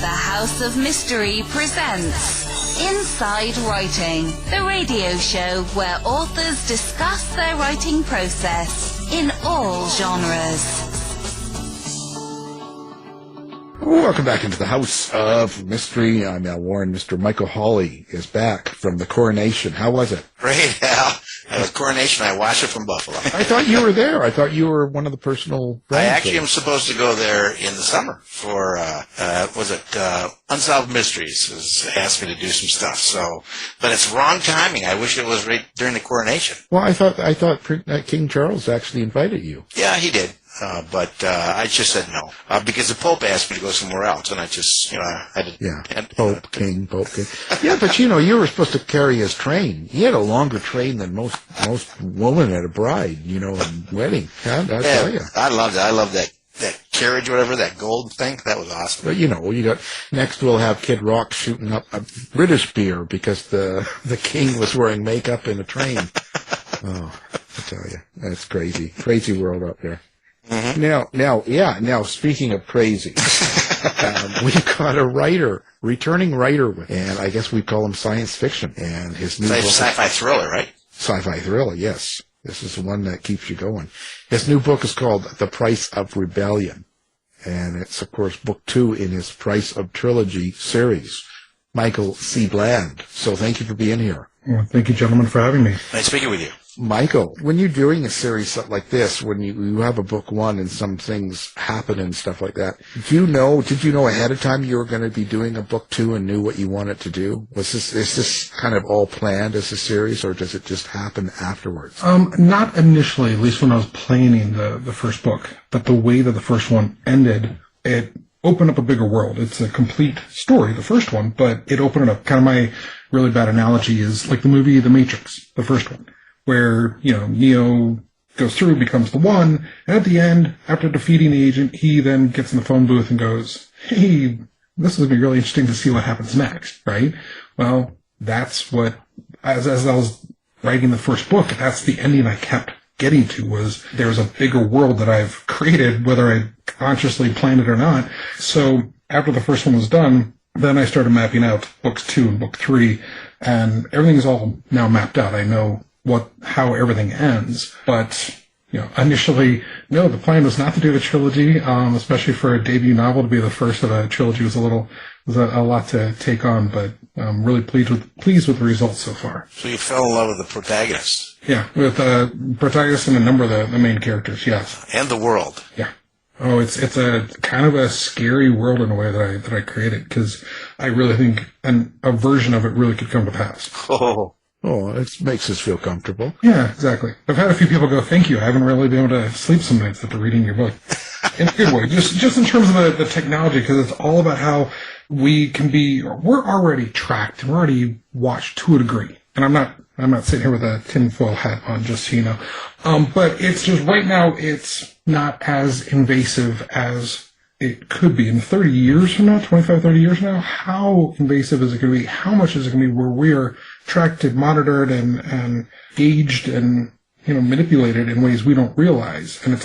The House of Mystery presents Inside Writing, the radio show where authors discuss their writing process in all genres. Welcome back into the House of Mystery. I'm Al Warren. Mr. Michael Hawley is back from the coronation. How was it? Great, Al. The coronation, I watched it from Buffalo. I thought you were there. I thought you were one of the personal... I actually am supposed to go there in the summer for, Unsolved Mysteries. Was asked me to do some stuff. So, but it's wrong timing. I wish it was right during the coronation. Well, I thought King Charles actually invited you. Yeah, he did. But I just said no because the Pope asked me to go somewhere else, and I just, I had to. Yeah, Pope King. Yeah, but you were supposed to carry his train. He had a longer train than most women at a bride, a wedding. I tell you, I loved it. I loved that carriage, whatever, that gold thing. That was awesome. But you got next. We'll have Kid Rock shooting up a British beer because the king was wearing makeup in a train. Oh, I tell you, that's crazy world out there. Mm-hmm. Now, speaking of crazy, we've got a returning writer, and I guess we call him science fiction, and his new book... Sci-fi thriller, right? Sci-fi thriller, yes. This is the one that keeps you going. His new book is called The Price of Rebellion, and it's, of course, book 2 in his Price of Trilogy series. Michael C. Bland. So thank you for being here. Well, thank you, gentlemen, for having me. Nice speaking with you. Michael, when you're doing a series like this, when you have a book one and some things happen and stuff like that, did you know ahead of time you were going to be doing a book 2 and knew what you wanted to do? Is this kind of all planned as a series, or does it just happen afterwards? Not initially, at least when I was planning the first book, but the way that the first one ended, it opened up a bigger world. It's a complete story, the first one, but it opened it up. Kind of my really bad analogy is like the movie The Matrix, the first one, where, Neo goes through, becomes the one, and at the end, after defeating the agent, he then gets in the phone booth and goes, hey, this is going to be really interesting to see what happens next, right? Well, that's what, as I was writing the first book, that's the ending I kept getting to, was there's a bigger world that I've created, whether I consciously planned it or not. So after the first one was done, then I started mapping out books 2 and book 3, and everything's all now mapped out. I know how everything ends, but initially, no, the plan was not to do the trilogy, especially for a debut novel to be the first of a trilogy was a lot to take on, but I'm really pleased with the results so far. So you fell in love with the protagonist? Yeah, with the protagonist and a number of the main characters, yes. And the world? Yeah. Oh, it's a kind of a scary world in a way that I created, because I really think a version of it really could come to pass. Oh, it makes us feel comfortable. Yeah, exactly. I've had a few people go, thank you. I haven't really been able to sleep some nights after reading your book. In a good way. Just in terms of the technology, because it's all about how we're already tracked and we're already watched to a degree. And I'm not sitting here with a tinfoil hat on, just so you know. But it's just right now, it's not as invasive as it could be. In 30 years from now, 25, 30 years from now, how invasive is it going to be? How much is it going to be where we're tracked and monitored and gauged and, manipulated in ways we don't realize? And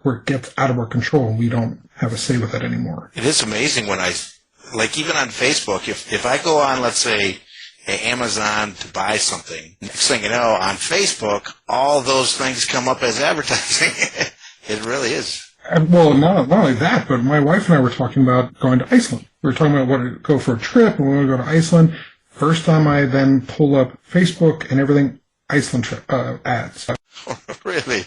where it gets out of our control and we don't have a say with it anymore. It is amazing when even on Facebook, if I go on, let's say, Amazon to buy something, next thing you know, on Facebook, all those things come up as advertising. It really is. Well, not only that, but my wife and I were talking about going to Iceland. We were talking about what to go for a trip, and we want to go to Iceland. First time I then pull up Facebook and everything, Iceland trip ads. Really?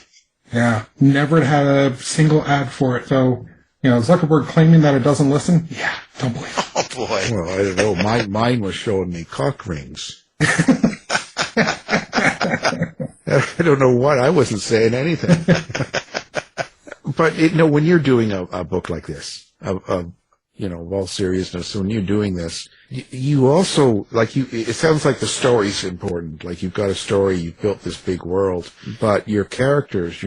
Yeah. Never had a single ad for it. So, Zuckerberg claiming that it doesn't listen? Yeah, don't believe it. Oh, boy. Well, I don't know. Mine was showing me cock rings. I don't know what. I wasn't saying anything. But, when you're doing a book like this, of all seriousness, when you're doing this, you also, it sounds like the story's important. Like, you've got a story, you've built this big world, but your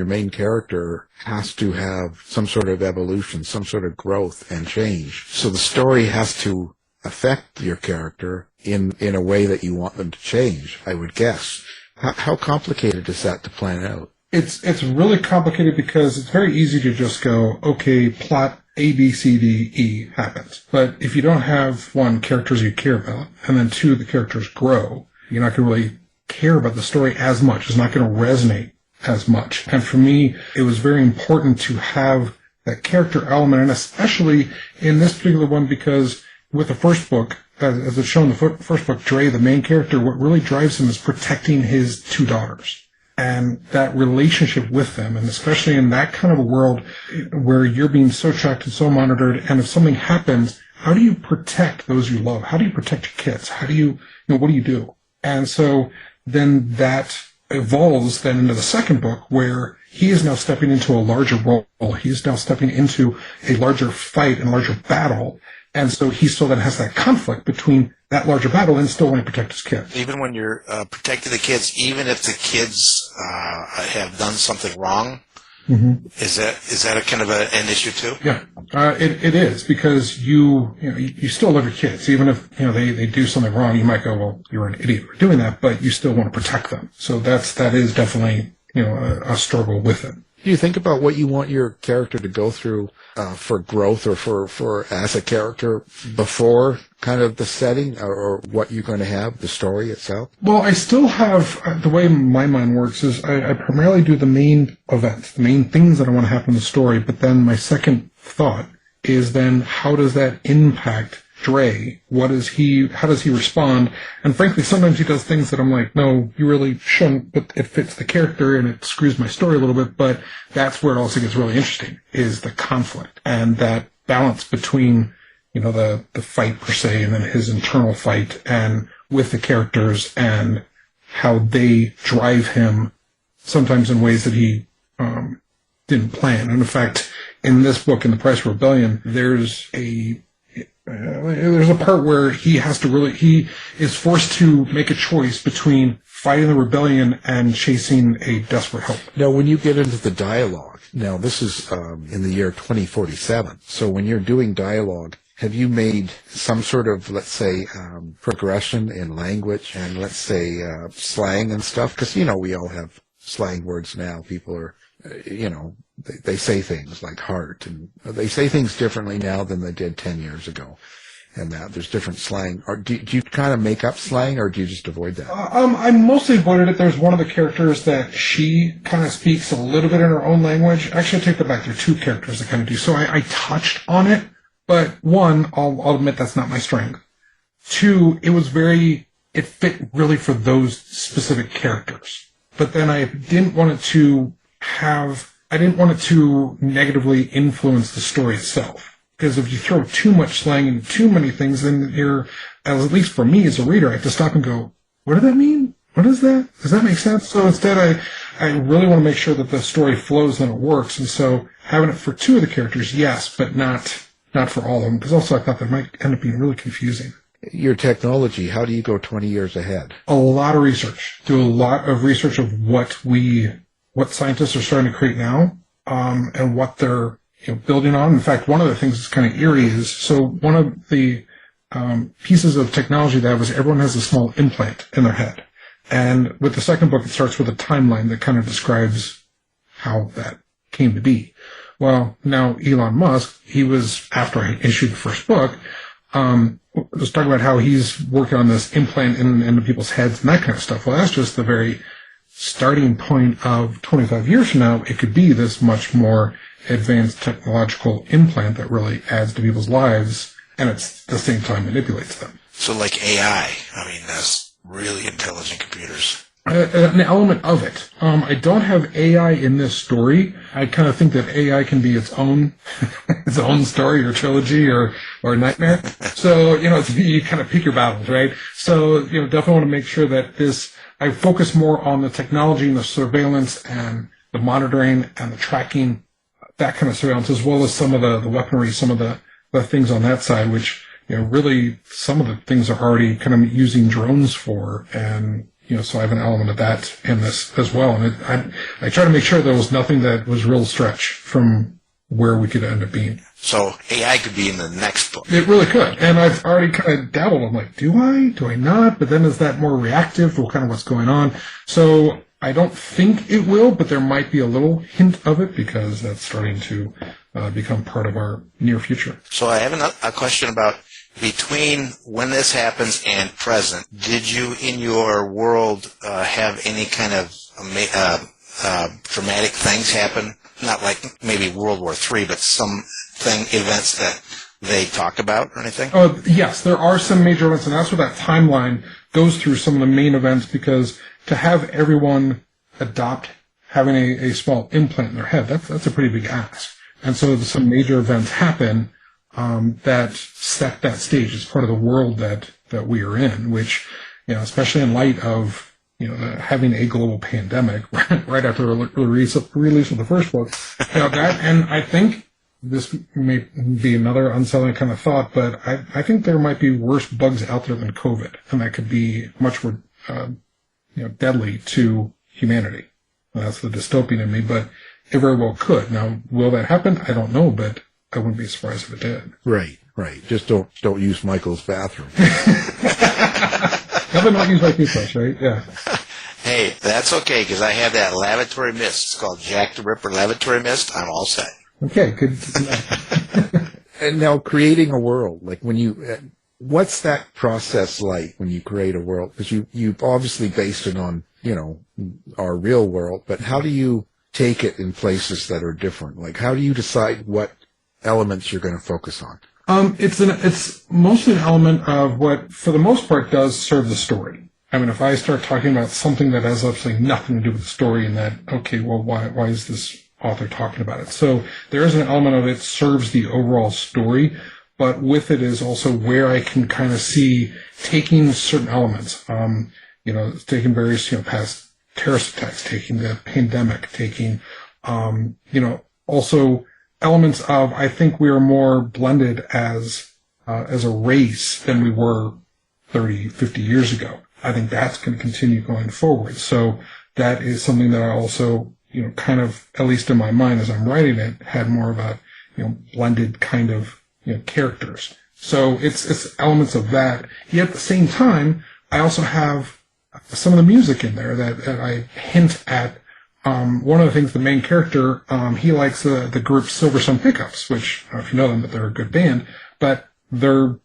main character has to have some sort of evolution, some sort of growth and change. So the story has to affect your character in a way that you want them to change, I would guess. How complicated is that to plan out? It's really complicated because it's very easy to just go, okay, plot A, B, C, D, E happens. But if you don't have, one, characters you care about, and then two, the characters grow, you're not going to really care about the story as much. It's not going to resonate as much. And for me, it was very important to have that character element, and especially in this particular one, because with the first book, as it's shown in the first book, Dray, the main character, what really drives him is protecting his two daughters. And that relationship with them, and especially in that kind of a world where you're being so tracked and so monitored, and if something happens, how do you protect those you love? How do you protect your kids? How do what do you do? And so then that evolves then into the second book, where he is now stepping into a larger role. He's now stepping into a larger fight and larger battle. And so he still then has that conflict between that larger battle and still wanting to protect his kids. Even when you're protecting the kids, even if the kids have done something wrong, is that a kind of an issue too? Yeah, it is, because you still love your kids, even if they do something wrong. You might go, well, you're an idiot for doing that, but you still want to protect them. So that is definitely a struggle with it. Do you think about what you want your character to go through for growth or for as a character before kind of the setting or what you're going to have, the story itself? Well, I still have, the way my mind works is I primarily do the main events, the main things that I want to happen in the story, but then my second thought is then how does that impact Dray? How does he respond? And frankly, sometimes he does things that I'm like, no, you really shouldn't, but it fits the character and it screws my story a little bit. But that's where it also gets really interesting, is the conflict and that balance between, the fight per se, and then his internal fight and with the characters and how they drive him sometimes in ways that he didn't plan. And in fact, in this book, in The Price of Rebellion, there's a part where he is forced to make a choice between fighting the rebellion and chasing a desperate hope. Now, when you get into the dialogue, now this is in the year 2047, so when you're doing dialogue, have you made some sort of, let's say, progression in language and, let's say, slang and stuff? Because, we all have slang words now. People are, they say things like heart, and they say things differently now than they did 10 years ago. And that there's different slang. Or do you kind of make up slang, or do you just avoid that? I mostly avoided it. There's one of the characters that she kind of speaks a little bit in her own language. Actually, I take that back. There are two characters that kind of do. So I touched on it, but one, I'll admit that's not my strength. Two, it fit really for those specific characters. But then I didn't want it to negatively influence the story itself. Because if you throw too much slang into too many things, then at least for me as a reader, I have to stop and go, what did that mean? What is that? Does that make sense? So instead, I really want to make sure that the story flows and it works. And so having it for two of the characters, yes, but not for all of them. Because also I thought that might end up being really confusing. Your technology, how do you go 20 years ahead? A lot of research. Do a lot of research of what scientists are starting to create now, and what they're building on. In fact, one of the things that's kind of eerie is, so one of the pieces of technology that was everyone has a small implant in their head. And with the second book, it starts with a timeline that kind of describes how that came to be. Well, now Elon Musk, he was, after I issued the first book, was talking about how he's working on this implant into people's heads and that kind of stuff. Well, that's just the very starting point of 25 years from now. It could be this much more advanced technological implant that really adds to people's lives and at the same time manipulates them. So like AI, that's really intelligent computers. An element of it. I don't have AI in this story. I kind of think that AI can be its own story or trilogy or nightmare. So, you kind of pick your battles, right? So, definitely want to make sure that I focus more on the technology and the surveillance and the monitoring and the tracking, that kind of surveillance, as well as some of the weaponry, some of the things on that side, which, really some of the things are already kind of using drones for, and, so I have an element of that in this as well. And I try to make sure there was nothing that was real stretch from where we could end up being. So AI could be in the next book. It really could. And I've already kind of dabbled. I'm like, do I not? But then is that more reactive to kind of what's going on? So I don't think it will, but there might be a little hint of it because that's starting to become part of our near future. So I have a question about between when this happens and present. Did you, in your world, have any kind of dramatic things happen? Not like maybe World War III, but events that they talk about or anything? Yes, there are some major events, and that's where that timeline goes through some of the main events, because to have everyone adopt having a small implant in their head, that's a pretty big ask. And so some major events happen that set that stage as part of the world that we are in, which, especially in light of having a global pandemic right after the release of the first book, that, and I think this may be another unsettling kind of thought, but I think there might be worse bugs out there than COVID, and that could be much more, deadly to humanity. Well, that's the dystopian in me, but it very well could. Now, will that happen? I don't know, but I wouldn't be surprised if it did. Right. Just don't use Michael's bathroom. Nothing like use my toothbrush, right? Yeah. Hey, that's okay, because I have that lavatory mist. It's called Jack the Ripper lavatory mist. I'm all set. Okay, good. And now, creating a world, like when what's that process like when you create a world? Because you obviously based it on, our real world, but how do you take it in places that are different? Like, how do you decide what elements you're going to focus on? It's mostly an element of what, for the most part, does serve the story. I mean, if I start talking about something that has absolutely nothing to do with the story, and that, okay, well, why is this author talking about it? So there is an element of it serves the overall story, but with it is also where I can kind of see taking certain elements, taking various, past terrorist attacks, taking the pandemic, taking, also elements of, I think we are more blended as a race than we were 30, 50 years ago. I think that's going to continue going forward. So that is something that I also, kind of, at least in my mind as I'm writing it, had more of a, blended kind of, characters. So it's elements of that. Yet at the same time, I also have some of the music in there that I hint at. One of the things, the main character, he likes the group Silver Sun Pickups, which, I don't know if you know them, but they're a good band, but they're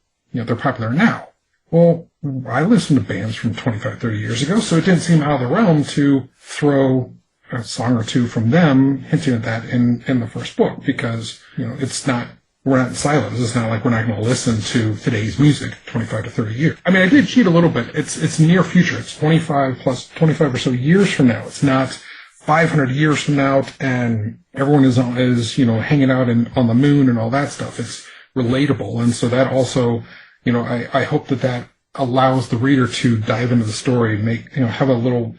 popular now. Well, I listened to bands from 25, 30 years ago, so it didn't seem out of the realm to throw a song or two from them hinting at that in the first book, because, we're not in silos. It's not like we're not going to listen to today's music 25 to 30 years. I mean, I did cheat a little bit. It's near future. It's 25 or so years from now. It's not 500 years from now and everyone is hanging out on the moon and all that stuff. It's relatable. And so that also, I hope that allows the reader to dive into the story and have an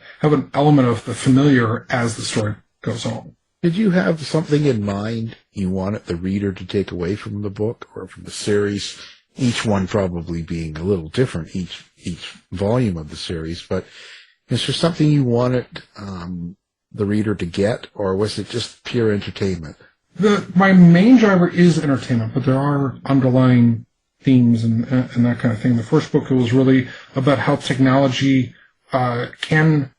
element of the familiar as the story goes on. Did you have something in mind you wanted the reader to take away from the book or from the series? Each one probably being a little different, each volume of the series. But is there something you wanted the reader to get, or was it just pure entertainment? My main driver is entertainment, but there are underlying themes and that kind of thing. The first book was really about how technology can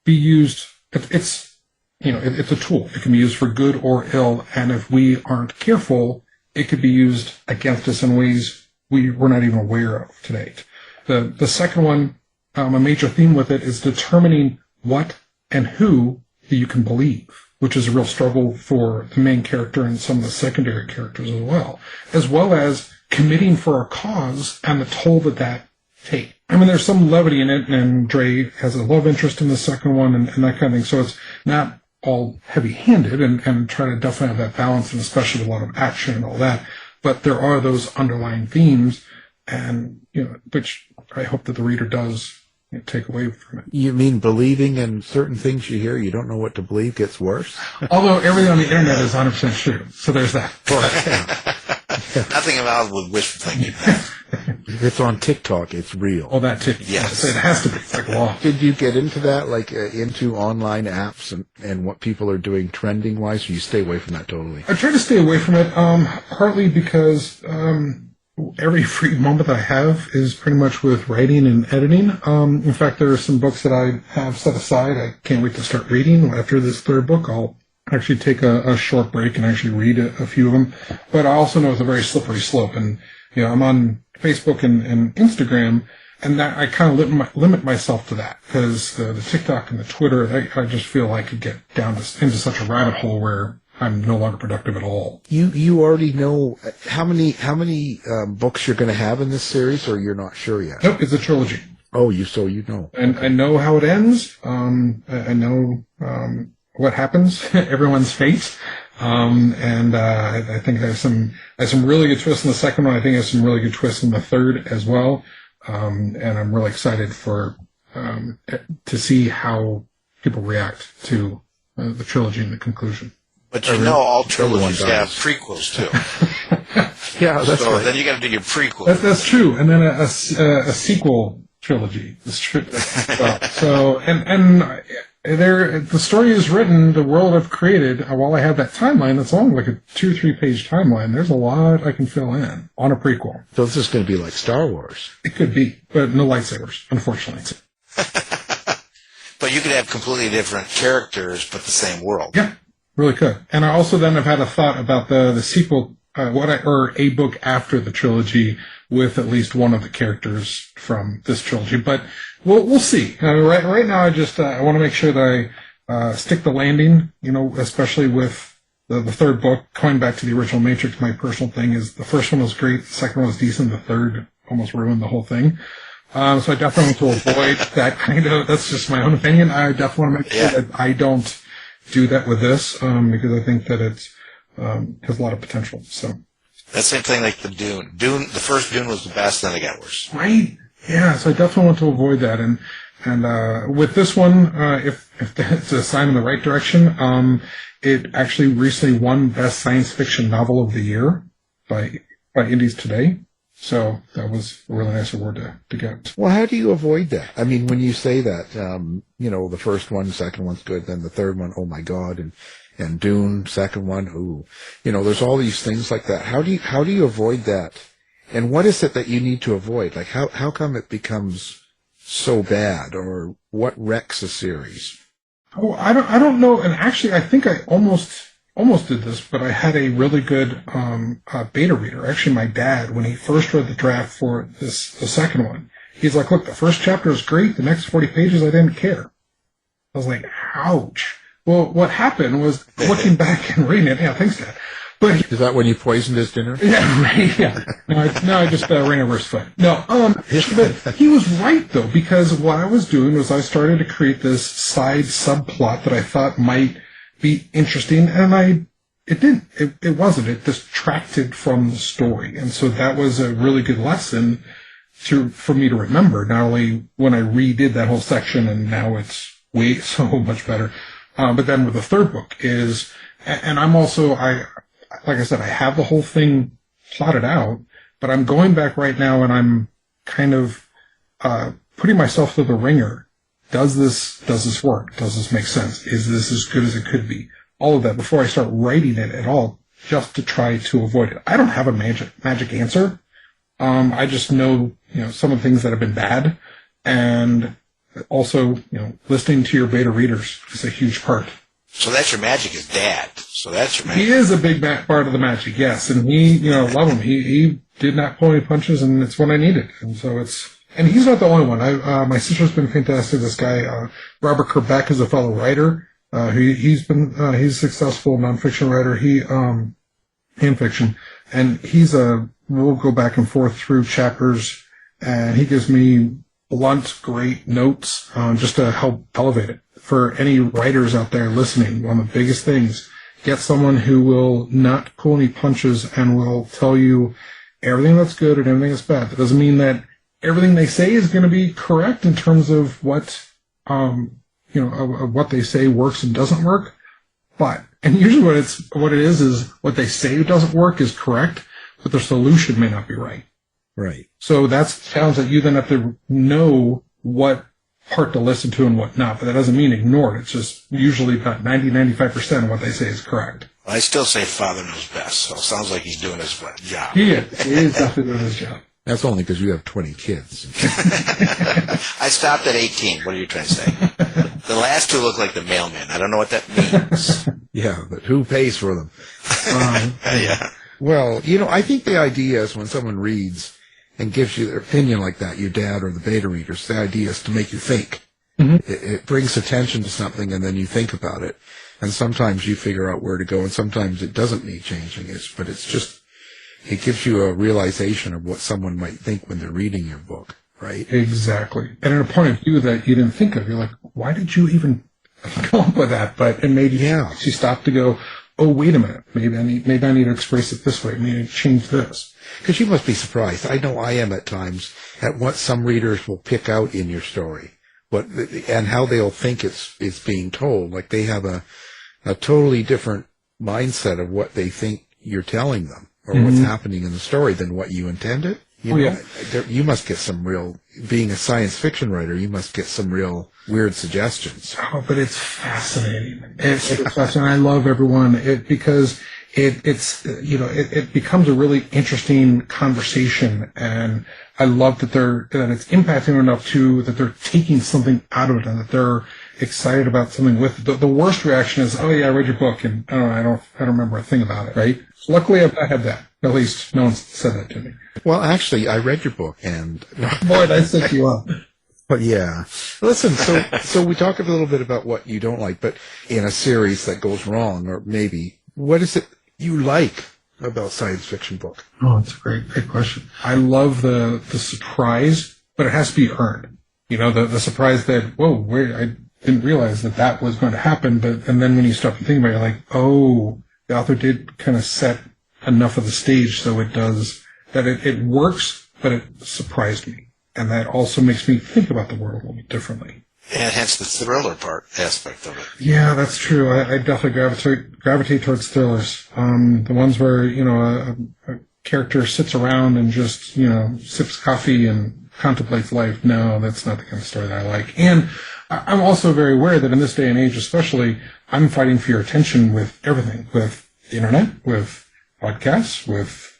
be used. It's a tool. It can be used for good or ill, and if we aren't careful, it could be used against us in ways we're not even aware of to date. The second one, a major theme with it, is determining what and who you can believe, which is a real struggle for the main character and some of the secondary characters as well as committing for a cause and the toll that takes. I mean, there's some levity in it, and Dray has a love interest in the second one and that kind of thing, so it's not all heavy-handed, and try to definitely have that balance, and especially with a lot of action and all that. But there are those underlying themes, and which I hope that the reader does take away from it. You mean believing in certain things you hear, you don't know what to believe, gets worse? Although everything on the internet is 100% true, so there's that. Nothing about with wishful thinking. If it's on TikTok, it's real. Oh, that too. Yes. It has to be. It's like law. Did you get into that, into online apps and what people are doing trending-wise, or you stay away from that totally? I try to stay away from it, partly because every free moment I have is pretty much with writing and editing. In fact, there are some books that I have set aside. I can't wait to start reading. After this third book, I'll actually take a short break and actually read a few of them. But I also know it's a very slippery slope. And, I'm on Facebook and Instagram, and that I kind of limit myself to that, because the TikTok and the Twitter, I just feel I could get down into such a rabbit hole where I'm no longer productive at all. You already know how many books you're going to have in this series, or you're not sure yet? Nope, it's a trilogy. Oh, you know. And I know how it ends. I know what happens, everyone's fate. I think there's some really good twists in the second one. I think there's some really good twists in the third as well. And I'm really excited to see how people react to the trilogy and the conclusion. But all trilogies have prequels too. Yeah, that's right. Then you got to do your prequel. That's true. And then a sequel trilogy is true. The story is written, the world I've created, while I have that timeline, that's only like a 2 or 3 page timeline. There's a lot I can fill in on a prequel. So this is going to be like Star Wars. It could be, but no lightsabers, unfortunately. But you could have completely different characters, but the same world. Yeah, really could. And I also then have had a thought about the sequel, or a book after the trilogy with at least one of the characters from this trilogy. But we'll see. Right now, I want to make sure that I stick the landing. Especially with the third book. Going back to the original Matrix, my personal thing is the first one was great, the second one was decent, the third almost ruined the whole thing. So I definitely want to avoid that kind of. That's just my own opinion. I definitely want to make sure that I don't do that with this, because I think that it has a lot of potential. So. That same thing like the Dune. The first Dune was the best, then it got worse. Right. Yeah, so I definitely want to avoid that. And with this one, if it's a sign in the right direction, it actually recently won Best Science Fiction Novel of the Year by Indies Today. So that was a really nice award to get. Well, how do you avoid that? I mean, when you say that, the first one, the second one's good, then the third one, oh my God, and Dune, second one, ooh. There's all these things like that. How do you avoid that? And what is it that you need to avoid? Like, how come it becomes so bad, or what wrecks a series? Oh, I don't know. And actually, I think I almost did this, but I had a really good beta reader. Actually, my dad, when he first read the draft for the second one, he's like, "Look, the first chapter is great. The next 40 pages, I didn't care." I was like, "Ouch." Well, what happened was, looking back and reading it, yeah, thanks, Dad. But is that when you poisoned his dinner? Yeah, right. Yeah. No, I just ran over his foot. No, but he was right though, because what I was doing was I started to create this side subplot that I thought might be interesting, and it didn't. It wasn't. It distracted from the story, and so that was a really good lesson for me to remember. Not only when I redid that whole section, and now it's way so much better. But then with the third book and I'm also, like I said, I have the whole thing plotted out, but I'm going back right now and I'm kind of, putting myself through the ringer. Does this work? Does this make sense? Is this as good as it could be? All of that before I start writing it at all, just to try to avoid it. I don't have a magic answer. I just know, some of the things that have been bad, and also, listening to your beta readers is a huge part. So that's your magic is Dad. So that's your magic. He is a big part of the magic, yes. And he, love him. He did not pull any punches, and it's what I needed. And so and he's not the only one. My sister's been fantastic. This guy, Robert Kerbeck, is a fellow writer. He's a successful nonfiction writer. In fiction. And we'll go back and forth through chapters, and he gives me blunt, great notes, just to help elevate it. For any writers out there listening, one of the biggest things, get someone who will not pull any punches and will tell you everything that's good and everything that's bad. That doesn't mean that everything they say is going to be correct in terms of what, of what they say works and doesn't work. And usually what it is what they say doesn't work is correct, but the solution may not be right. Right. So that's the challenge, that you then have to know what hard to listen to and whatnot, but that doesn't mean ignore it. It's just usually about 90-95% of what they say is correct. I still say father knows best, so it sounds like he's doing his job. He is definitely doing his job. That's only because you have 20 kids. I stopped at 18. What are you trying to say? The last two look like the mailman. I don't know what that means. Yeah, but who pays for them? Yeah. Well, I think the idea is when someone reads and gives you their opinion like that, your dad or the beta readers, the idea is to make you think. Mm-hmm. It brings attention to something, and then you think about it. And sometimes you figure out where to go, and sometimes it doesn't need changing. But it gives you a realization of what someone might think when they're reading your book, right? Exactly. And in a point of view that you didn't think of, you're like, why did you even come up with that? But it made you stop to go, oh, wait a minute. Maybe I need to express it this way. Maybe I need to change this. Because you must be surprised. I know I am at times at what some readers will pick out in your story, and how they'll think it's being told. Like they have a totally different mindset of what they think you're telling them or what's happening in the story than what you intended. You must get some real, being a science fiction writer, you must get some real weird suggestions. Oh, but it's fascinating. It's fascinating. I love everyone because it becomes a really interesting conversation, and I love that it's impacting enough too, that they're taking something out of it and that they're excited about something with it. The worst reaction is, oh yeah, I read your book and I don't remember a thing about it, right? Luckily I've not had that. At least no one's said that to me. Well, actually, I read your book and boy, I set you up. But yeah, listen, so we talked a little bit about what you don't like, but in a series that goes wrong, or maybe, what is it you like about science fiction book? Oh, that's a great question. I love the surprise, but it has to be earned. The surprise that, whoa, I didn't realize that was going to happen, and then when you stop and think about it, you're like, oh, the author did kind of set enough of the stage so it does, that it works, but it surprised me. And that also makes me think about the world a little bit differently. And hence the thriller aspect of it. Yeah, that's true. I definitely gravitate towards thrillers. The ones where, a character sits around and just, sips coffee and contemplates life. No, that's not the kind of story that I like. And I'm also very aware that in this day and age especially, I'm fighting for your attention with everything. With the internet, with podcasts, with,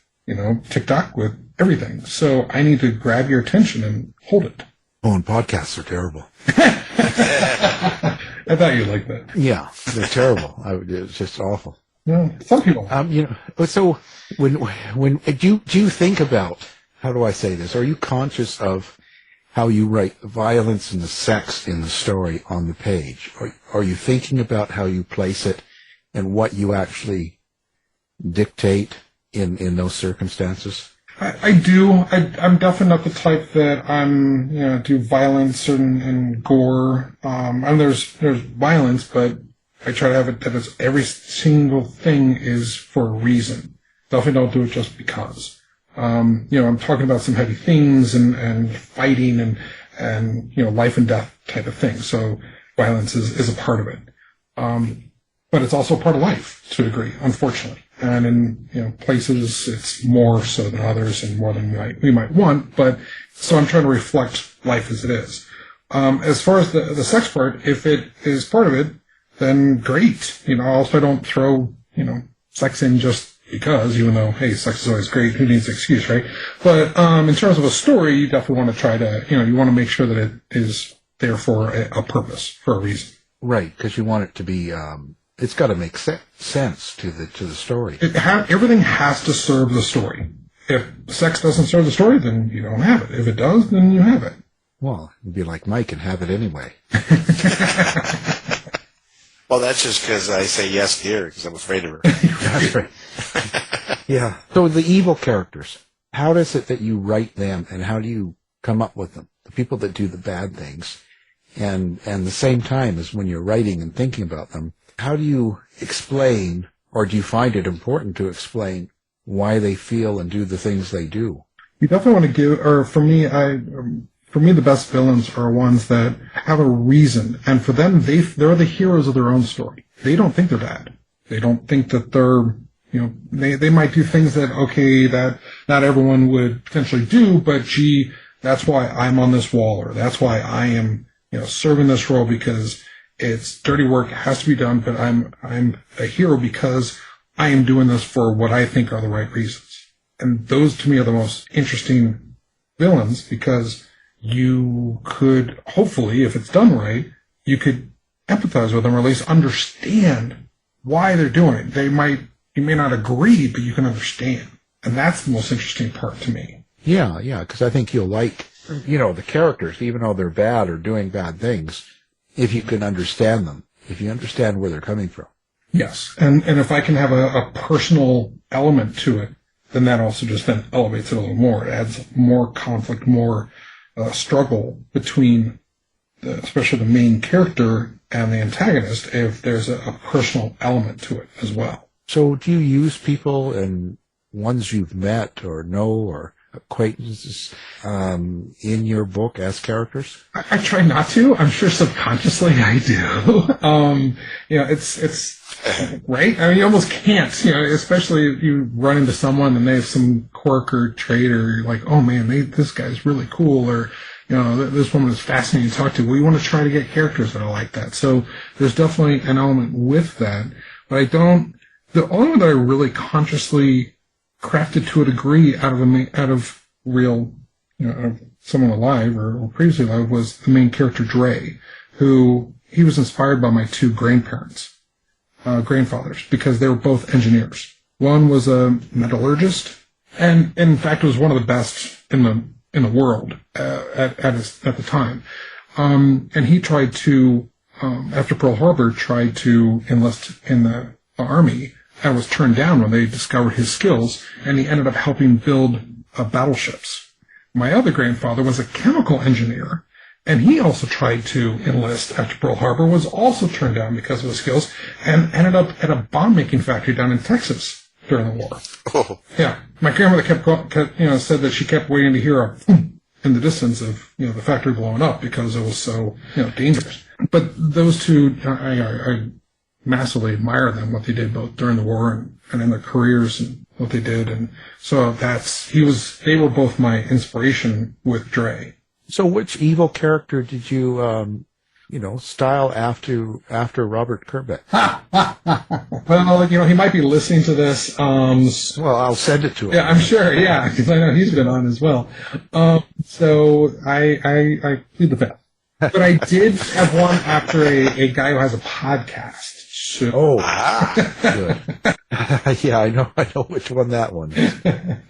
TikTok, with everything. So I need to grab your attention and hold it. Oh, and podcasts are terrible. I thought you'd like that. Yeah, they're terrible. It's just awful. No, some people. So when do you think about, how do I say this? Are you conscious of how you write the violence and the sex in the story on the page? Are you thinking about how you place it and what you actually dictate in those circumstances? I do. I'm definitely not the type that do violence and gore. There's violence, but I try to have it that it's every single thing is for a reason. Definitely don't do it just because. I'm talking about some heavy things and fighting and life and death type of thing. So violence is a part of it. But it's also a part of life to a degree, unfortunately. And in places it's more so than others and more than we might want. But so I'm trying to reflect life as it is. As far as the sex part, if it is part of it, then great. Also I don't throw, sex in just because, even though, hey, sex is always great. Who needs an excuse, right? But in terms of a story, you definitely want to try to, you want to make sure that it is there for a purpose, for a reason. Right, because you want it to be, it's got to make sense to the story. Everything has to serve the story. If sex doesn't serve the story, then you don't have it. If it does, then you have it. Well, you'd be like Mike and have it anyway. Well, that's just because I say yes, dear, because I'm afraid of her. That's right. Yeah. So the evil characters, how is it that you write them, and how do you come up with them? The people that do the bad things, and the same time as when you're writing and thinking about them, how do you explain, or do you find it important to explain why they feel and do the things they do? You definitely want to give, or for me, the best villains are ones that have a reason, and for them, they're the heroes of their own story. They don't think they're bad. They don't think that they're, they might do things that not everyone would potentially do, but gee, that's why I'm on this wall, or that's why I am, serving this role because it's dirty work, it has to be done, but I'm a hero because I am doing this for what I think are the right reasons. And those to me are the most interesting villains, because you could, hopefully, if it's done right, you could empathize with them, or at least understand why they're doing it. You may not agree, but you can understand. And that's the most interesting part to me. Yeah, because I think you'll like, the characters, even though they're bad or doing bad things, if you can understand them, if you understand where they're coming from. Yes, and if I can have a personal element to it, then that also just then elevates it a little more. It adds more conflict, more struggle between, especially the main character and the antagonist, if there's a personal element to it as well. So do you use people and ones you've met or know or acquaintances in your book as characters? I try not to. I'm sure subconsciously I do. It's right. I mean, you almost can't. Especially if you run into someone and they have some quirk or trait, or you're like, oh man, this guy's really cool, or this woman is fascinating to talk to. We want to try to get characters that are like that. So there's definitely an element with that, but I don't. The only one that I really consciously crafted to a degree out of real, out of someone alive or previously alive, was the main character Dray, who he was inspired by my two grandfathers, because they were both engineers. One was a metallurgist, and in fact was one of the best in the world at the time. And he tried to, after Pearl Harbor, tried to enlist in the army, and was turned down when they discovered his skills, and he ended up helping build battleships. My other grandfather was a chemical engineer, and he also tried to enlist after Pearl Harbor, was also turned down because of his skills, and ended up at a bomb-making factory down in Texas during the war. Oh. Yeah. My grandmother kept said that she kept waiting to hear a in the distance of, the factory blowing up because it was so, dangerous. But those two, I massively admire them, what they did both during the war and in their careers and what they did. And so they were both my inspiration with Dray. So which evil character did you, style after Robert Kerbeck? Well, he might be listening to this. Well, I'll send it to him. Yeah, I'm sure. Yeah, because I know he's been on as well. So I plead the fifth. But I did have one after a guy who has a podcast. So. Oh, good. Yeah, I know which one that one is.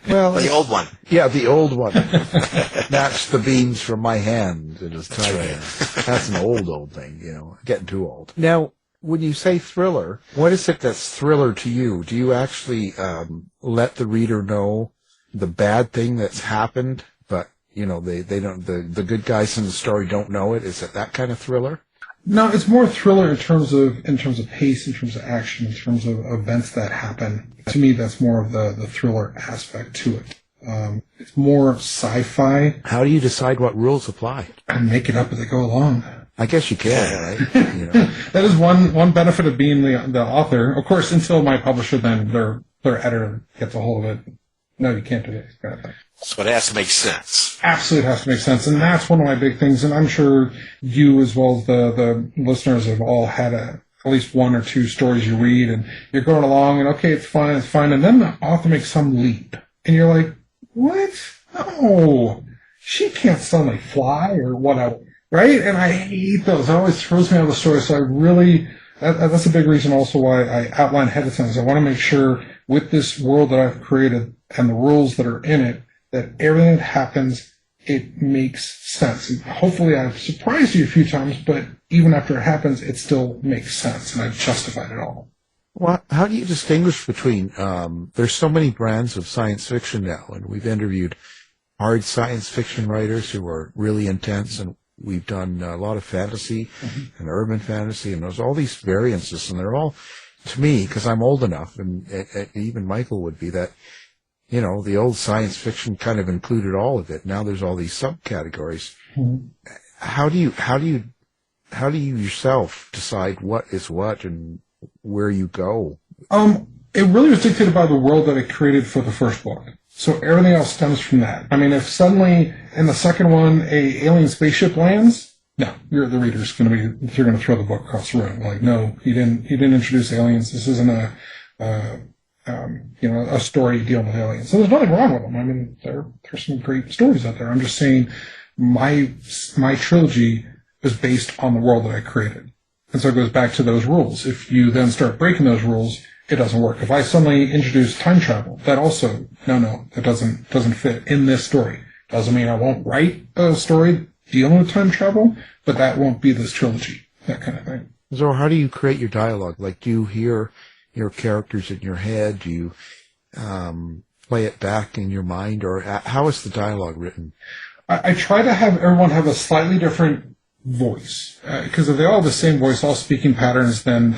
Well, the old one. Yeah, the old one. Match the beams from my hand. It is time. Right. That's an old thing, getting too old. Now, when you say thriller, what is it that's thriller to you? Do you actually let the reader know the bad thing that's happened, but they don't, the good guys in the story don't know it? Is it that kind of thriller? No, it's more thriller in terms of pace, in terms of action, in terms of events that happen. To me, that's more of the thriller aspect to it. It's more sci-fi. How do you decide what rules apply? I make it up as I go along. I guess you can, right? That is one benefit of being the author. Of course, until my publisher, then their editor gets a hold of it. No, you can't do this kind of thing. So it has to make sense. Absolutely has to make sense. And that's one of my big things. And I'm sure you, as well as the listeners, have all had at least one or two stories you read, and you're going along, and okay, it's fine. And then the author makes some leap. And you're like, what? No, she can't suddenly fly or whatever. Right? And I hate those. It always throws me out of the story. So I really, that's a big reason also why I outline ahead of time. I want to make sure with this world that I've created and the rules that are in it, that everything that happens, it makes sense. And hopefully I've surprised you a few times, but even after it happens, it still makes sense, and I've justified it all. Well, how do you distinguish between, there's so many brands of science fiction now, and we've interviewed hard science fiction writers who are really intense, and we've done a lot of fantasy and urban fantasy, and there's all these variances, and they're all, to me, because I'm old enough, and even Michael would be, that the old science fiction kind of included all of it. Now there's all these subcategories. Mm-hmm. How do you yourself decide what is what and where you go? It really was dictated by the world that I created for the first book. So everything else stems from that. I mean, if suddenly in the second one a alien spaceship lands, No, the reader's going to be, you're going to throw the book across the room. Like, no, he didn't introduce aliens. This isn't a story dealing with aliens. So there's nothing wrong with them. I mean, there's some great stories out there. I'm just saying my trilogy is based on the world that I created. And so it goes back to those rules. If you then start breaking those rules, it doesn't work. If I suddenly introduce time travel, that also, that doesn't fit in this story. Doesn't mean I won't write a story dealing with time travel, but that won't be this trilogy, that kind of thing. So how do you create your dialogue? Like, do you hear your characters in your head? Do you play it back in your mind? Or how is the dialogue written? I try to have everyone have a slightly different voice. Because if they all have the same voice, all speaking patterns, then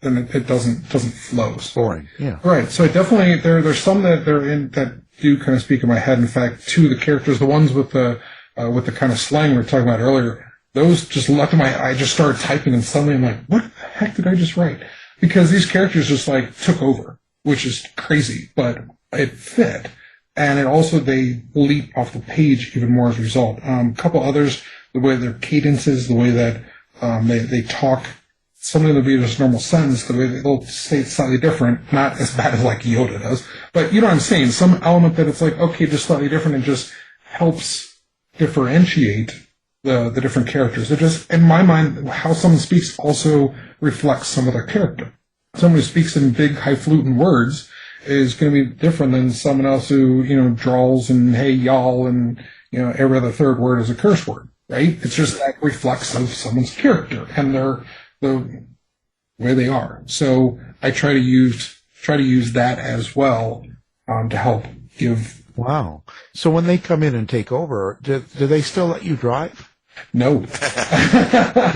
it doesn't flow. It's boring, yeah. Right, so I definitely, there's some that do kind of speak in my head. In fact, two of the characters, the ones with the kind of slang we were talking about earlier, those just left I just started typing, and suddenly I'm like, what the heck did I just write? Because these characters just like took over, which is crazy, but it fit. And it also, they leap off the page even more as a result. A couple others, the way their cadences, the way that they talk, something that would be just a normal sentence, the way they'll say it slightly different, not as bad as like Yoda does, but you know what I'm saying, some element that it's like, okay, just slightly different, and just helps differentiate the different characters. It just, in my mind, how someone speaks also reflects some of their character. Someone who speaks in big, highfalutin words is going to be different than someone else who, drawls and hey, y'all, and, every other third word is a curse word, right? It's just that reflects of someone's character and the way they are. So I try to use that as well to help give. Wow. So when they come in and take over, do they still let you drive? No.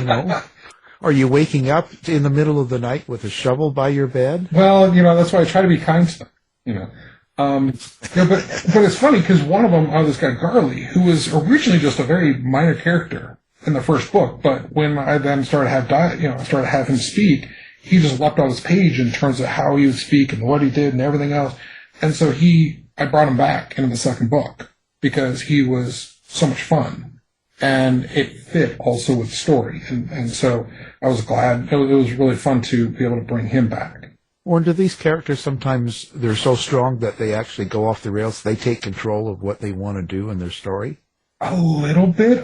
No? Are you waking up in the middle of the night with a shovel by your bed? Well, that's why I try to be kind to them, but it's funny because one of them, this guy Garley, who was originally just a very minor character in the first book, but when I then started to have him speak, he just leapt on his page in terms of how he would speak and what he did and everything else. And so I brought him back into the second book because he was so much fun. And it fit also with the story. And so I was glad. It was really fun to be able to bring him back. Or do these characters sometimes, they're so strong that they actually go off the rails, they take control of what they want to do in their story? A little bit.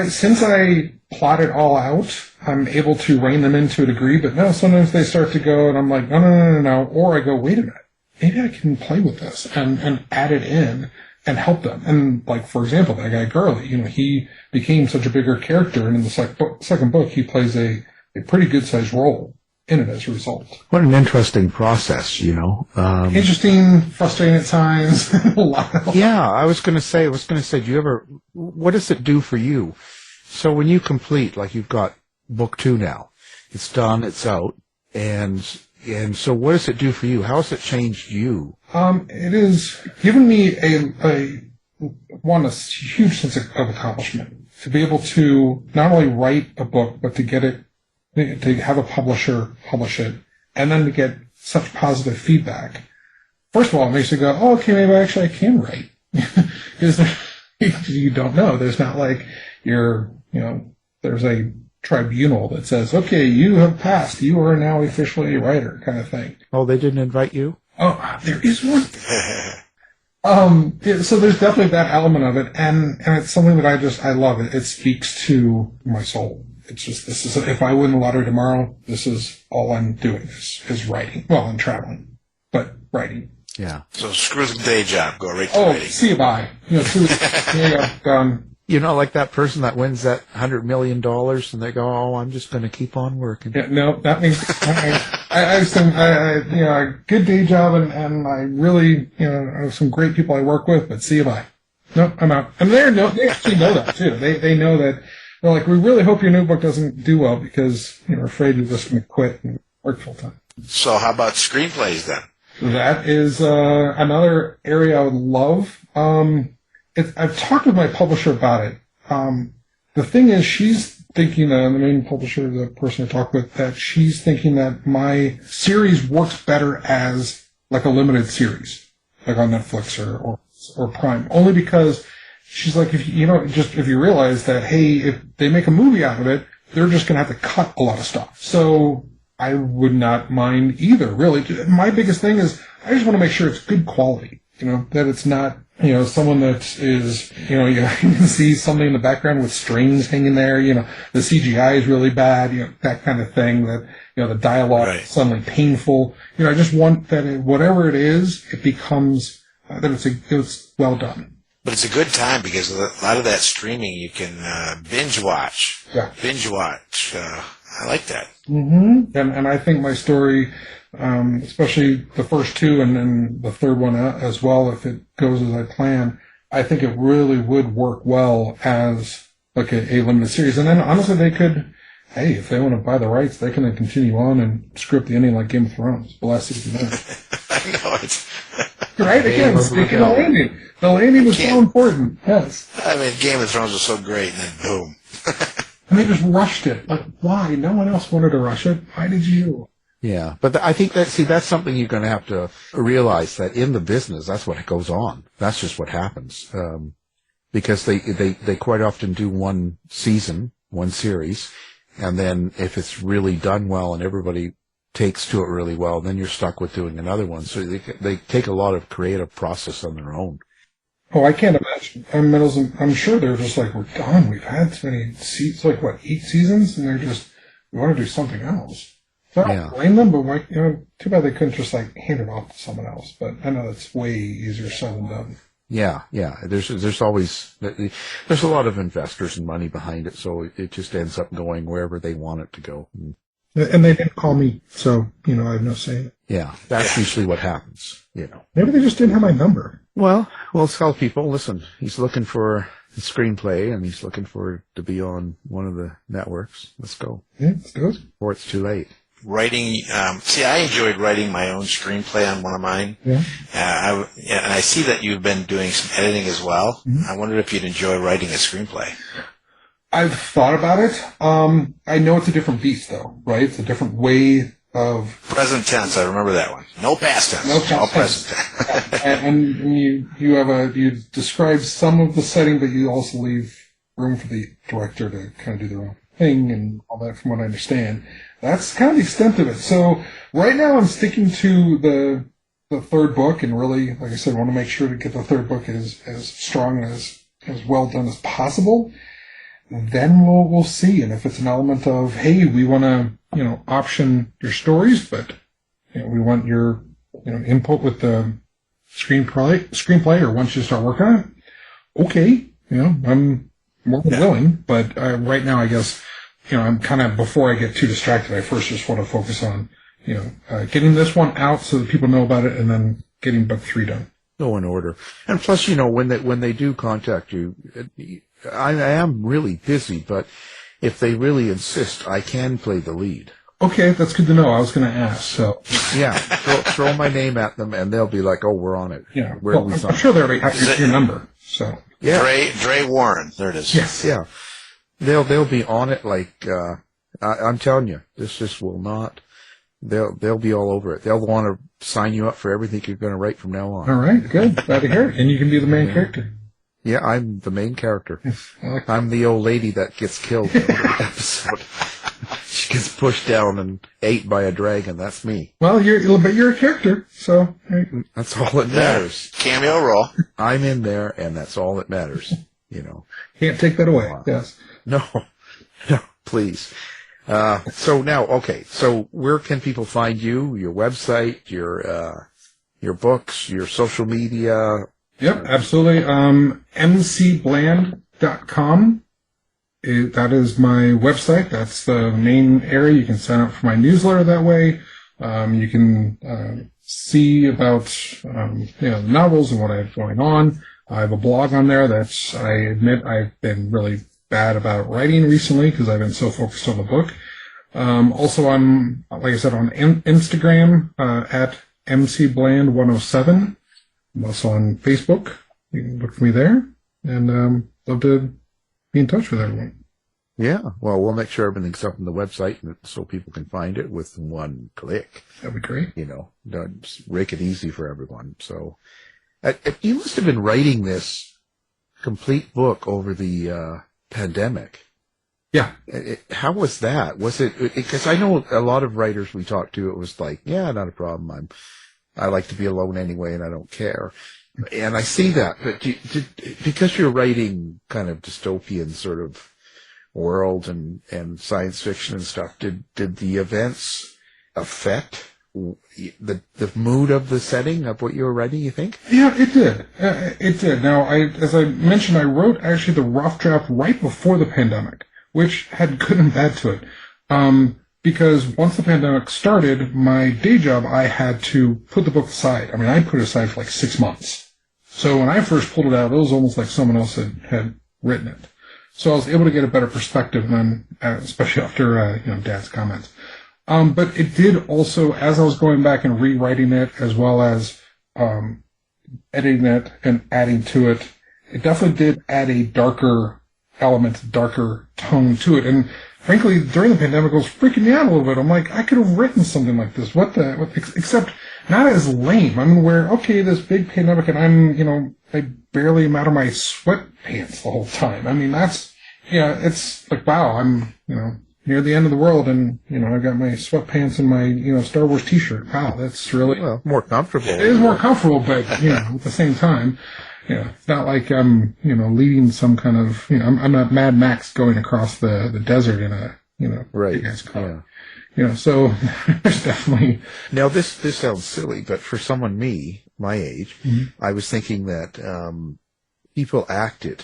Since I plot it all out, I'm able to rein them in to a degree, but no, sometimes they start to go, and I'm like, no. Or I go, wait a minute, maybe I can play with this and add it in and help them. And like, for example, that guy Garley, he became such a bigger character, and in the second book, he plays a pretty good-sized role in it as a result. What an interesting process, Interesting, frustrating at times. Yeah, I was going to say, what does it do for you? So when you complete, like you've got book 2 now, it's done, it's out, and so what does it do for you? How has it changed you? It has given me a huge sense of accomplishment. To be able to not only write a book, but to have a publisher publish it, and then to get such positive feedback. First of all, it makes you go, oh, okay, maybe I can write. Because you don't know. There's not like there's a tribunal that says, okay, you have passed. You are now officially a writer, kind of thing. Oh, they didn't invite you? Oh, there is one. So there's definitely that element of it, and it's something that I love. It speaks to my soul. It's just, if I win the lottery tomorrow, this is all I'm doing is writing. Well, I'm traveling, but writing. Yeah. So screw the day job. Go right to writing. See you, bye. There you go, done. Like that person that wins that $100 million, and they go, "Oh, I'm just going to keep on working." Yeah, no, that means I have some, a good day job, and I really, I have some great people I work with. But see you, bye. No, I'm out. And they actually know that too. They know that. They're like, we really hope your new book doesn't do well because we're afraid you're just going to quit and work full time. So how about screenplays then? That is another area I would love. I've talked with my publisher about it. The thing is, she's thinking, the main publisher, the person I talk with, that she's thinking that my series works better as like a limited series, like on Netflix or Prime, only because She's like, if you realize that, hey, if they make a movie out of it, they're just going to have to cut a lot of stuff. So I would not mind either, really. My biggest thing is I just want to make sure it's good quality, that it's not, someone that is, you can see something in the background with strings hanging there, the CGI is really bad, that kind of thing, that, the dialogue is suddenly painful. I just want that whatever it is, it becomes, that it's well done. But it's a good time because a lot of that streaming you can binge watch. Yeah. Binge watch. I like that. Mm-hmm. And I think my story, especially the first two and then the third one as well, if it goes as I plan, I think it really would work well as like a limited series. And then honestly, they could, hey, if they want to buy the rights, they can then continue on and script the ending like Game of Thrones. The last season. I know it's right again. Speaking of landing. The landing was so important, yes. I mean, Game of Thrones was so great, and then boom. And they just rushed it. Like, why? No one else wanted to rush it. Why did you? Yeah, but I think that's something you're going to have to realize, that in the business, that's what goes on. That's just what happens. Because they quite often do one season, one series, and then if it's really done well and everybody takes to it really well, then you're stuck with doing another one. So they take a lot of creative process on their own. Oh, I can't imagine. I'm sure they're just like, we're done. We've had so many seasons, like 8 seasons, and they're just, we want to do something else. So I don't blame them, but why, too bad they couldn't just like hand it off to someone else. But I know that's way easier said than done. Yeah. There's always, there's a lot of investors and money behind it, so it just ends up going wherever they want it to go. And they didn't call me, so, I have no say. Yeah, that's usually what happens, Maybe they just didn't have my number. Well, we'll tell people, listen, he's looking for a screenplay, and he's looking to be on one of the networks. Let's go. Yeah, let's do it. Or it's too late. Writing, I enjoyed writing my own screenplay on one of mine. Yeah. And I see that you've been doing some editing as well. Mm-hmm. I wondered if you'd enjoy writing a screenplay. I've thought about it. I know it's a different beast, though, right? It's a different way of... Present tense, I remember that one. No past tense. All present tense. and you describe some of the setting, but you also leave room for the director to kind of do their own thing and all that, from what I understand. That's kind of the extent of it. So right now I'm sticking to the third book, and really, like I said, I want to make sure to get the third book as strong and as well done as possible. Then we'll see. And if it's an element of, hey, we want to, option your stories, but, we want your, input with the screenplay, or once you start working on it, okay, I'm more than willing. But right now, I guess, I'm kind of, before I get too distracted, I first just want to focus on, getting this one out so that people know about it, and then getting book 3 done. Go in order. And plus, when they do contact you, I am really busy, but if they really insist, I can play the lead. Okay, that's good to know. I was going to ask, so. Yeah, throw my name at them, and they'll be like, oh, we're on it. Yeah, I'm sure they already have your number, so. Yeah. Dray Warren, there it is. Yes. Yeah. They'll be on it like, I'm telling you, this just will not, they'll be all over it. They'll want to sign you up for everything you're going to write from now on. All right, good. Glad to hear it. And you can be the main character. Yeah, I'm the main character. I'm the old lady that gets killed in the episode. She gets pushed down and ate by a dragon. That's me. Well, you're a character, so. That's all that matters. Cameo role. I'm in there, and that's all that matters. Can't take that away. Yes. No, please. So now, okay. So where can people find you? Your website, your books, your social media. Yep, absolutely. mcbland.com. That is my website. That's the main area. You can sign up for my newsletter that way. You can see about the novels and what I have going on. I have a blog on there I admit I've been really bad about writing recently because I've been so focused on the book. Also, I'm, like I said, on Instagram at mcbland107. I'm also on Facebook. You can look for me there. And love to be in touch with everyone. Yeah. Well, we'll make sure everything's up on the website so people can find it with one click. That'd be great. Just make it easy for everyone. So you must have been writing this complete book over the pandemic. Yeah. How was that? Was it, because I know a lot of writers we talked to, it was like, yeah, not a problem. I like to be alone anyway, and I don't care. And I see that, but because you're writing kind of dystopian sort of world and science fiction and stuff, did the events affect the mood of the setting of what you were writing, you think? Yeah, it did. It did. Now, as I mentioned, I wrote actually the rough draft right before the pandemic, which had good and bad to it. Because once the pandemic started, my day job, I had to put the book aside. I mean, I put it aside for like 6 months. So when I first pulled it out, it was almost like someone else had written it. So I was able to get a better perspective than, especially after, Dad's comments. But it did also, as I was going back and rewriting it, as well as editing it and adding to it, it definitely did add a darker element, darker tone to it. And frankly, during the pandemic, it was freaking me out a little bit. I'm like, I could have written something like this. Except not as lame. I mean, where, okay, this big pandemic and I'm, I barely am out of my sweatpants the whole time. I mean, it's like, wow, I'm, near the end of the world, and I've got my sweatpants and my Star Wars T-shirt. Wow, that's really more comfortable. It is more comfortable, but at the same time, it's not like I'm leading some kind of I'm not Mad Max going across the desert in a right big ass car. Yeah. So there's definitely now this sounds silly, but for someone my age, I was thinking that people acted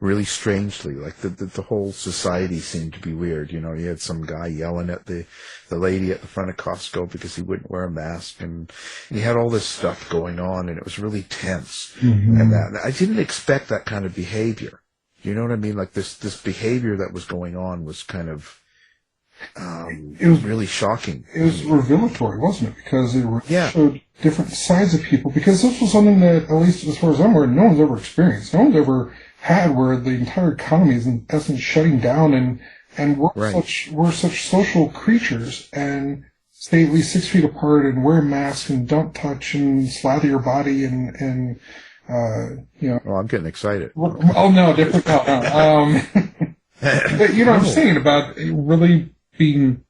really strangely, like the whole society seemed to be weird. You had some guy yelling at the lady at the front of Costco because he wouldn't wear a mask, and he had all this stuff going on, and it was really tense. And I didn't expect that kind of behavior. You know what I mean? Like this behavior that was going on was kind of it was really shocking. It was revelatory, wasn't it? Because it showed different sides of people. Because this was something that, at least as far as I'm aware, no one's ever experienced. No one's ever had, where the entire economy is in essence shutting down, and we're such social creatures, and stay at least 6 feet apart and wear masks and don't touch and slather your body and Well, I'm getting excited. Oh no, different. No. But what I'm saying about really being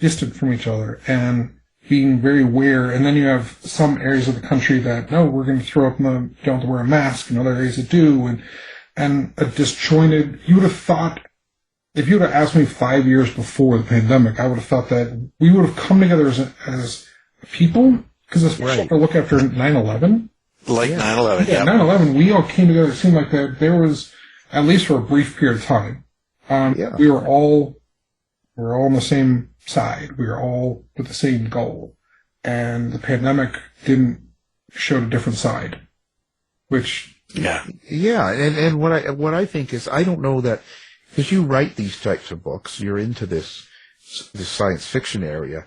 distant from each other and being very aware, and then you have some areas of the country that, no, we're going to throw up, you don't have to wear a mask, and other areas that do, and a disjointed, you would have thought, if you would have asked me 5 years before the pandemic, I would have thought that we would have come together as people, because especially if I look after 9/11. Like 9/11, yeah. 9/11, we all came together. It seemed like that there was, at least for a brief period of time, we were all on the same side. We were all with the same goal. And the pandemic didn't show a different side, which... Yeah, and what I think is, I don't know that, because you write these types of books, you're into this science fiction area.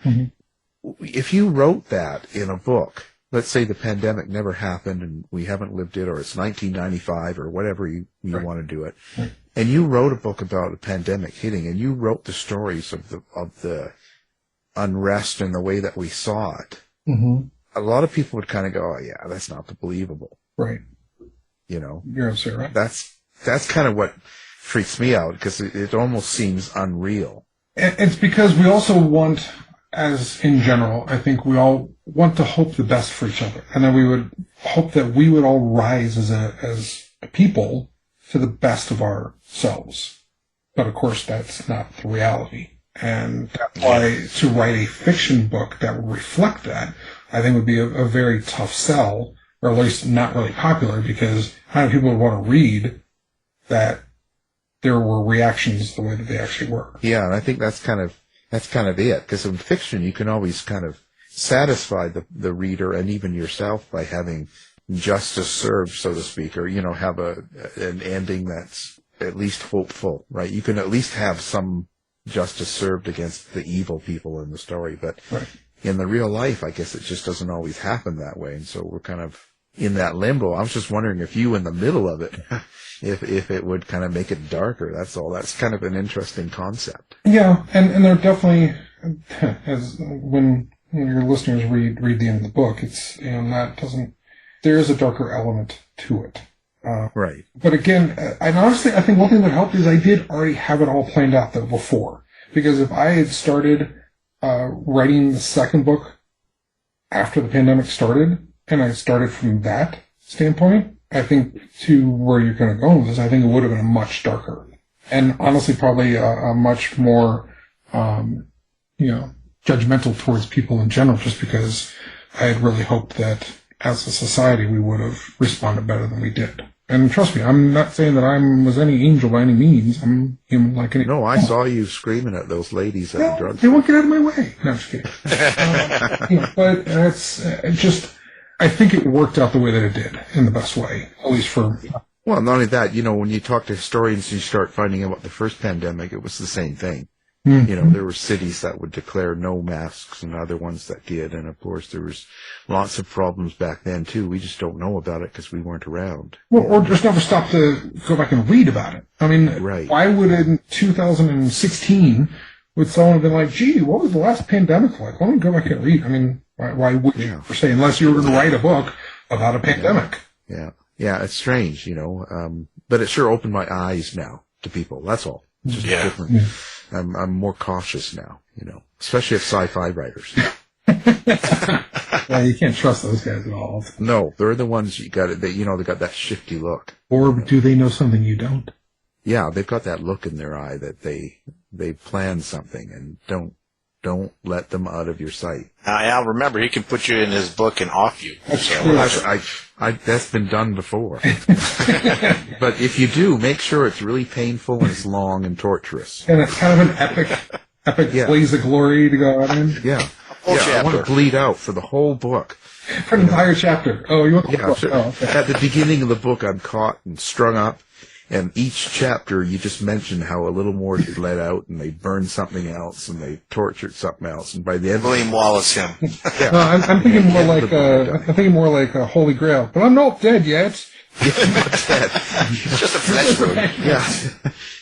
If you wrote that in a book, let's say the pandemic never happened and we haven't lived it, or it's 1995 or whatever you want to do it, and you wrote a book about a pandemic hitting, and you wrote the stories of the unrest and the way that we saw it, a lot of people would kind of go, oh yeah, that's not believable. Right. You're absolutely right. That's kind of what freaks me out, because it almost seems unreal. It's because we also want, as in general, I think we all want to hope the best for each other, and then we would hope that we would all rise as a people to the best of ourselves. But of course, that's not the reality, and that's why to write a fiction book that would reflect that, I think would be a very tough sell, or at least not really popular, because how many people would want to read that there were reactions the way that they actually were? Yeah, and I think that's kind of it, because in fiction you can always kind of satisfy the reader and even yourself by having justice served, so to speak, or have an ending that's at least hopeful, right? You can at least have some justice served against the evil people in the story, but in the real life, I guess it just doesn't always happen that way, and so we're kind of in that limbo. I was just wondering if you, in the middle of it, if it would kind of make it darker. That's all. That's kind of an interesting concept. Yeah, and there definitely, as when your listeners read the end of the book, it's there is a darker element to it, Right. But again, and honestly, I think one thing that helped is I did already have it all planned out though before. Because if I had started writing the second book after the pandemic started, and I started from that standpoint, I think to where you're going to go with this, I think it would have been much darker. And honestly, probably a much more, judgmental towards people in general, just because I had really hoped that as a society we would have responded better than we did. And trust me, I'm not saying that I was any angel by any means. I'm human like any... No, I saw you screaming at those ladies at the drugstore. They won't get out of my way. No, I'm just kidding. But it's just... I think it worked out the way that it did, in the best way, at least for... Well, not only that, when you talk to historians and you start finding out about the first pandemic, it was the same thing. Mm-hmm. There were cities that would declare no masks and other ones that did. And, of course, there was lots of problems back then, too. We just don't know about it because we weren't around. Well, or just never stop to go back and read about it. I mean, right. Why would in 2016 would someone have been like, gee, what was the last pandemic like? Why don't we go back and read? I mean, why would you, per se, unless you were going to write a book about a pandemic? Yeah, it's strange, but it sure opened my eyes now to people. That's all. It's just different. Yeah. I'm more cautious now, especially of sci-fi writers. Yeah, you can't trust those guys at all. No, they're the ones they got that shifty look. Or do they know something you don't? Yeah, they've got that look in their eye that they planned something, and don't let them out of your sight. Al, remember, he can put you in his book and off you. That's true. That's been done before. But if you do, make sure it's really painful and it's long and torturous. And it's kind of an epic blaze of glory to go out in. Yeah. I want to bleed out for the whole book. For an entire chapter. Oh, you want the book? So okay. At the beginning of the book, I'm caught and strung up. And each chapter, you just mention how a little more is let out, and they burned something else, and they tortured something else, and by the end, William Wallace him. Yeah. No, I'm thinking more like Holy Grail, but I'm not dead yet. Yeah, I'm not dead. Just a flesh wound. Yeah.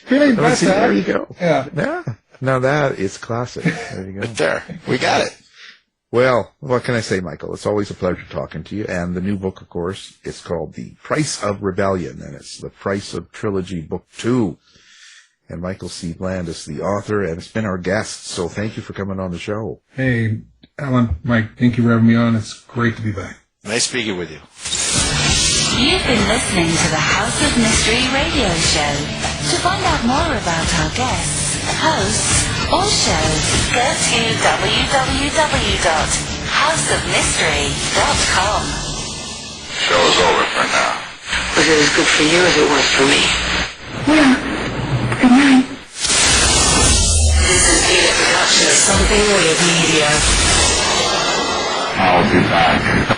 There you go. Yeah. Now that is classic. There you go. Right there, we got it. Well, what can I say, Michael? It's always a pleasure talking to you. And the new book, of course, is called The Price of Rebellion, and it's The Price of Trilogy Book 2. And Michael C. Bland is the author, and it's been our guest, so thank you for coming on the show. Hey, Alan, Mike, thank you for having me on. It's great to be back. Nice speaking with you. You've been listening to the House of Mystery radio show. To find out more about our guests, hosts, or shows, go to www.houseofmystery.com. Show's over for now. Was it as good for you as it was for me? Yeah. Good night. This has been a production of Something Weird Media. I'll be back.